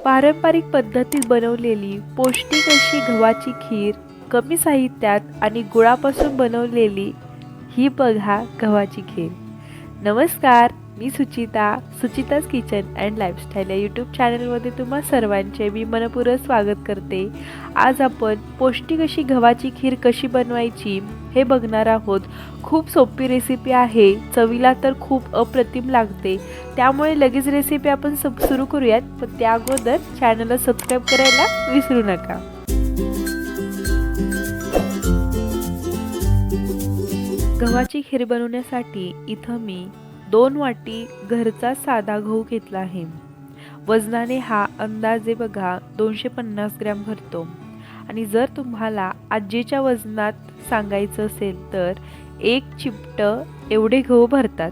पारंपरिक पद्धतीत बनवलेली पौष्टिक अशी गव्हाची खीर, कमी साहित्यात आणि गुळापासून बनवलेली ही बघा गव्हाची खीर. नमस्कार, मी सुचिताज किचन अँड लाईफस्टाईल या यूट्यूब चॅनलमध्ये तुम्हा सर्वांचे मी मनपूर्वक स्वागत करते. आज आपण पौष्टिक अशी गव्हाची खीर कशी बनवायची हे बघणार आहोत. खूप सोपी रेसिपी आहे, चवीला तर खूप अप्रतिम लागते. त्यामुळे लगेच रेसिपी आपण सुरू करूयात, पण त्या अगोदर चॅनलला सबस्क्राईब करायला विसरू नका. गव्हाची खीर बनवण्यासाठी इथं मी 2 वाटी घरचा साधा गहू घेतला आहे. वजनाने हा अंदाजे बघा 250 ग्रॅम भरतो. आणि जर तुम्हाला आजीच्या वजनात सांगायचं असेल तर 1 चिमट एवढे गहू भरतात.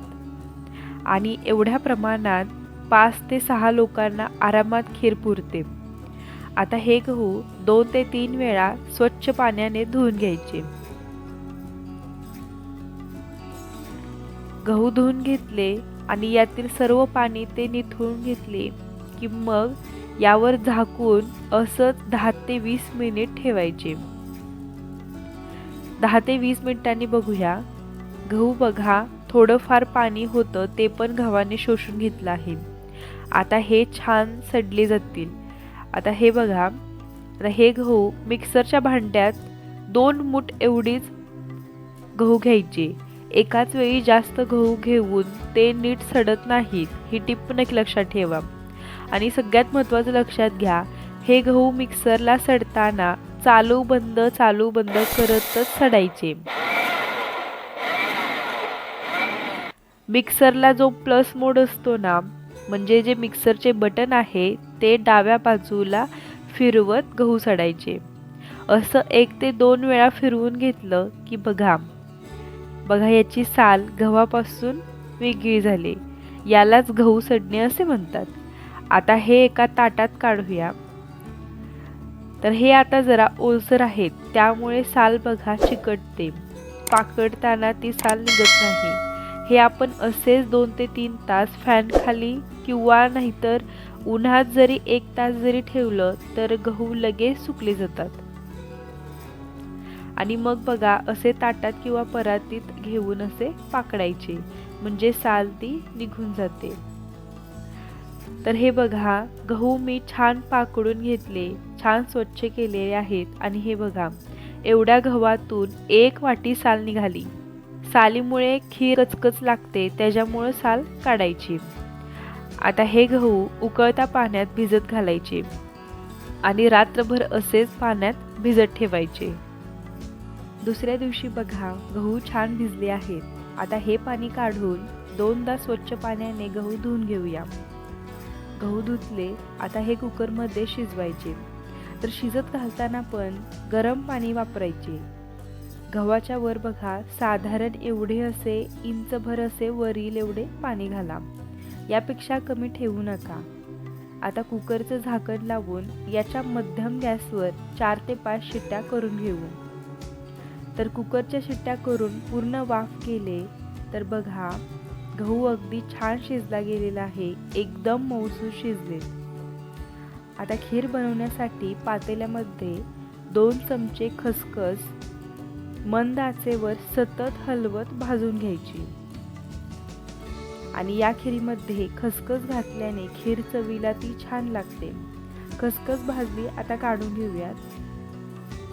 आणि एवढ्या प्रमाणात 5 ते 6 लोकांना आरामात खीर पुरते. आता हे गहू 2 ते 3 वेळा स्वच्छ पाण्याने धुवून घ्यायचे. गहू धुवून घेतले आणि यातील सर्व पाणी ते निथळून घेतले की मग यावर झाकून असंच 10 ते 20 मिनिट ठेवायचे. 10 ते 20 मिनिटांनी बघूया. गहू बघा थोडंफार पाणी होतं ते पण गव्हाने शोषून घेतलं आहे. आता हे छान सडले जातील. आता हे बघा, आता हे गहू मिक्सरच्या भांड्यात 2 मूठ एवढीच गहू घ्यायचे. एकाच वेळी जास्त गहू घेऊन ते नीट सडत नाहीत, ही टिप नक्की लक्षात ठेवा. आणि सगळ्यात महत्त्वाचं लक्षात घ्या, हे गहू मिक्सरला सडताना चालू बंद करतच सडायचे. मिक्सरला जो प्लस मोड असतो ना, म्हणजे जे मिक्सरचे बटन आहे ते डाव्या बाजूला फिरवत गहू सडायचे. असं 1 ते 2 वेळा फिरवून घेतलं की बघा याची साल गव्हापासून वेगळी झाली. यालाच गहू सडणे असे म्हणतात. आता हे एका ताटात काढूया. तर हे आता जरा ओलसर आहेत, त्यामुळे साल बघा चिकटते. पाकडताना ती साल निघत नाही. हे आपण असेच 2 ते 3 तास फॅन खाली किंवा नाहीतर उन्हात जरी 1 तास जरी ठेवलं तर गहू लगेच सुकले जातात. आणि मग बघा असे ताटात किंवा परातीत घेऊन असे पाकडायचे, म्हणजे साल ती निघून जाते. तर हे बघा गहू मी छान पाकडून घेतले, छान स्वच्छ केलेले आहेत. आणि हे बघा एवढ्या गव्हातून 1 वाटी साल निघाली. सालीमुळे खीर कचकच लागते, त्याच्यामुळे साल काढायची. आता हे गहू उकळत्या पाण्यात भिजत घालायचे आणि रात्रभर असेच पाण्यात भिजत ठेवायचे. दुसऱ्या दिवशी बघा गहू छान भिजले आहेत. आता हे पाणी काढून 2दा स्वच्छ पाण्याने गहू धुवून घेऊया. गहू धुतले. आता हे कुकरमध्ये शिजवायचे. तर शिजत घालताना पण गरम पाणी वापरायचे. गव्हाच्या वर बघा साधारण एवढे असे इंचभर असे वरील एवढे पाणी घाला. यापेक्षा कमी ठेवू नका. आता कुकरचं झाकण लावून याच्या मध्यम गॅसवर 4 ते 5 शिट्ट्या करून घेऊ. तर कुकरच्या शिट्ट्या करून पूर्ण वाफ केले तर बघा गहू अगदी छान शिजला गेलेला आहे, एकदम मऊसूत शिजले. आता खीर बनवण्यासाठी पातेल्यामध्ये 2 चमचे खसखस मंद आचेवर सतत हलवत भाजून घ्यायची. आणि या खिरीमध्ये खसखस घातल्याने खीर चवीला ती छान लागते. खसखस भाजली. आता काढून घेऊयात.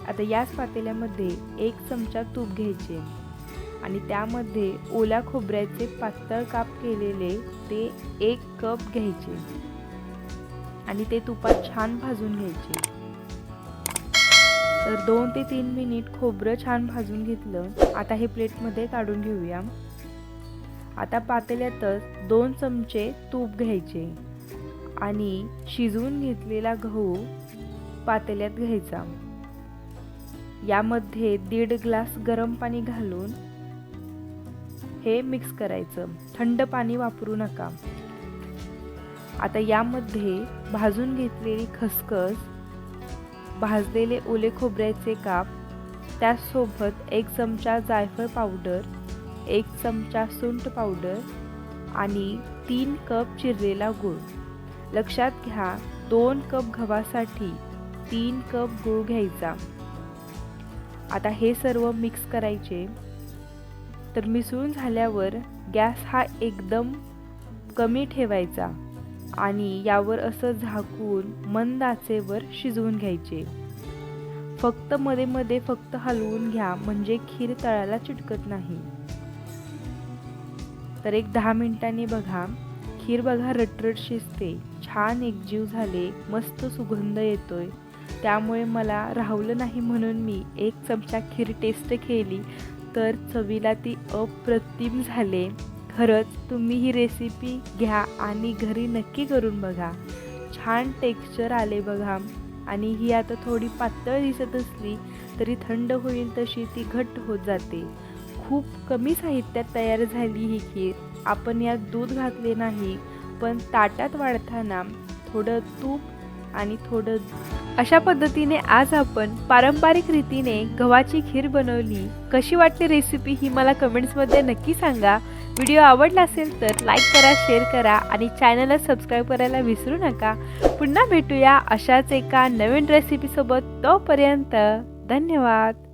आता याच पातेल्यामध्ये 1 चमचा तूप घ्यायचे आणि त्यामध्ये ओल्या खोबऱ्याचे पातळ काप केलेले ते 1 कप घ्यायचे आणि ते तुपात छान भाजून घ्यायचे. तर 2 ते 3 मिनिट खोबरं छान भाजून घेतलं. आता हे प्लेटमध्ये काढून घेऊया. आता पातेल्यातच 2 चमचे तूप घ्यायचे आणि शिजवून घेतलेला गहू पातेल्यात घ्यायचा. यामध्ये 1.5 ग्लास गरम पाणी घालून हे मिक्स करायचं. थंड पाणी वापरू नका. आता यामध्ये भाजून घेतलेली खसखस, भाजलेले ओले खोबऱ्याचे काप, त्यासोबत 1 चमचा जायफळ पावडर, 1 चमचा सुंठ पावडर आणि 3 कप चिरलेला गूळ. लक्षात घ्या 2 कप गव्हासाठी 3 कप गूळ घ्यायचा। आता हे सर्व मिक्स करायचे। तर मिसळून झाल्यावर गॅस हा एकदम कमी ठेवायचा आणि यावर असं झाकून मंद आचेवर शिजवून घ्यायचे। फक्त मध्ये मध्ये फक्त हलवून घ्या म्हणजे खीर तळाला चिटकत नाही। तर एक 10 मिनिटांनी बघा, खीर बघा रटरट शिजते, छान एकजीव झाले, मस्त सुगंध येतोय। त्यामुळे मला राहवलं नाही म्हणून मी 1 चमचा खीर टेस्ट केली, तर चवीला ती अप्रतिम झाले। खरंच तुम्ही ही रेसिपी घ्या आणि घरी नक्की करून बघा। छान टेक्स्चर आले बघा आणि ही आता थोडी पातळ दिसत असली तरी थंड होईल तशी ती घट्ट होत जाते। खूप कमी साहित्यात तयार झाली ही खीर। आपण यात दूध घातले नाही, पण ताटात वाढताना थोडं तूप आणि थोडं अशा पद्धतीने आज आपण पारंपरिक रीतीने गव्हाची खीर बनवली। कशी वाटली रेसिपी ही मला कमेंट्समध्ये नक्की सांगा। व्हिडिओ आवडला असेल तर लाईक करा, शेअर करा आणि चॅनलला सबस्क्राईब करायला विसरू नका। पुन्हा भेटूया अशाच एका नवीन रेसिपीसोबत। तोपर्यंत धन्यवाद।